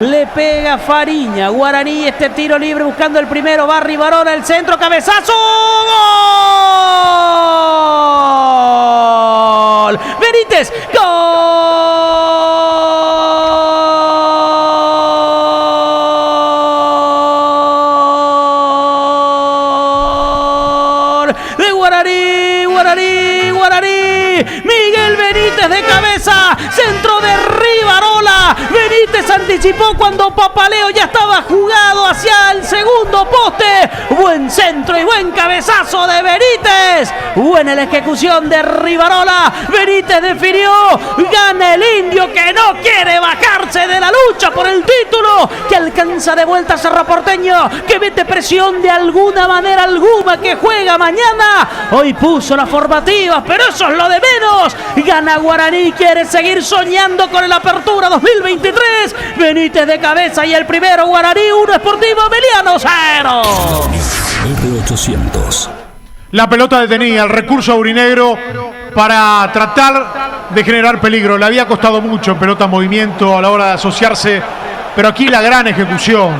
Le pega Fariña, Guaraní, este tiro libre buscando el primero, va Rivarola, el centro, cabezazo, ¡gol! Benítez, ¡gol! De Guaraní, Miguel Benítez de cabeza, centro de Rivarola, Benítez anticipó cuando Papaleo ya estaba jugado hacia el segundo poste, buen centro y buen cabezazo de Benítez, buena la ejecución de Rivarola, Benítez definió, gana el indio que no quiere bajarse de la lucha por el título, que alcanza de vuelta a Cerro Porteño, que mete presión de alguna manera alguna, que juega mañana, hoy puso las formativas, pero eso es lo de menos, gana Guaraní, quiere seguir soñando con el Apertura 2023, Benítez de cabeza y el primero Guaraní 1, Sportivo Meliano 0. R800. La pelota detenía, el recurso aurinegro para tratar de generar peligro. Le había costado mucho en pelota movimiento a la hora de asociarse, pero aquí la gran ejecución.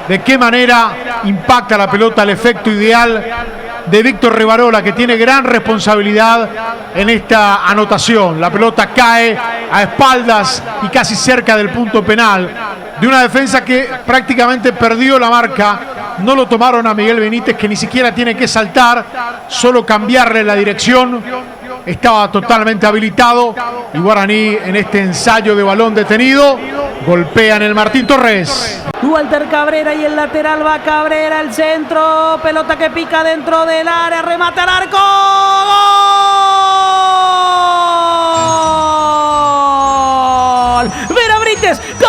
De qué manera impacta la pelota, el efecto ideal de Víctor Rivarola, que tiene gran responsabilidad en esta anotación. La pelota cae a espaldas y casi cerca del punto penal de una defensa que prácticamente perdió la marca. No lo tomaron a Miguel Benítez, que ni siquiera tiene que saltar, solo cambiarle la dirección. Estaba totalmente habilitado y Guaraní, en este ensayo de balón detenido, golpea en el Martín Torres. Walter Cabrera y el lateral va Cabrera, el centro, pelota que pica dentro del área, remata al arco, ¡gol! Vera Brites, ¡gol!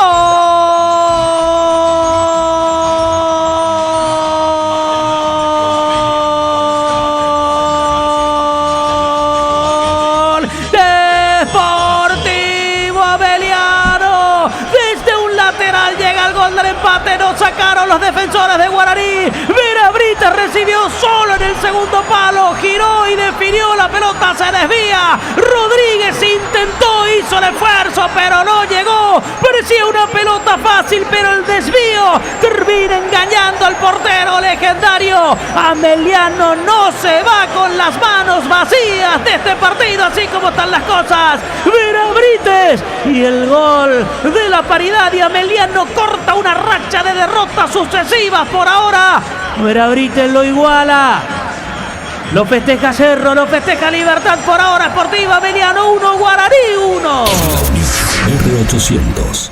Deportivo Meliano, desde un lateral llega el gol del empate, no sacaron los defensores de Guaraní, Vera Brites recibió solo en el segundo palo, giró y definió, la pelota se desvía, Rodríguez intentó, hizo el esfuerzo, pero no llegó, parecía una pelota fácil, pero el desvío termina engañando al portero legendario. Meliano no se va con las manos vacías de este partido, así como están las cosas. Vera Brites y el gol de la paridad, y Meliano corta una racha de derrotas sucesivas por ahora. Vera Brites lo iguala. Lo festeja Cerro, lo festeja Libertad por ahora. Sportiva Meliano 1, Guaraní 1. R800.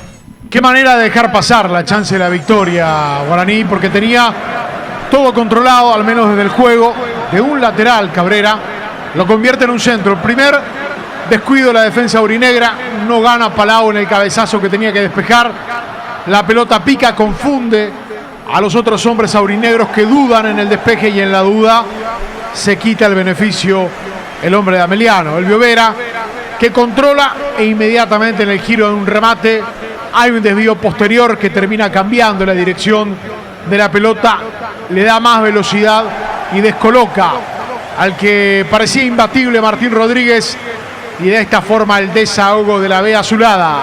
Qué manera de dejar pasar la chance de la victoria Guaraní, porque tenía todo controlado, al menos desde el juego, de un lateral. Cabrera lo convierte en un centro. El primer descuido de la defensa aurinegra, no gana Palau en el cabezazo que tenía que despejar. La pelota pica, confunde a los otros hombres aurinegros que dudan en el despeje, y en la duda se quita el beneficio el hombre de Meliano, el Vera, que controla e inmediatamente en el giro de un remate hay un desvío posterior que termina cambiando la dirección de la pelota, le da más velocidad y descoloca al que parecía imbatible Martín Rodríguez, y de esta forma el desahogo de la B azulada.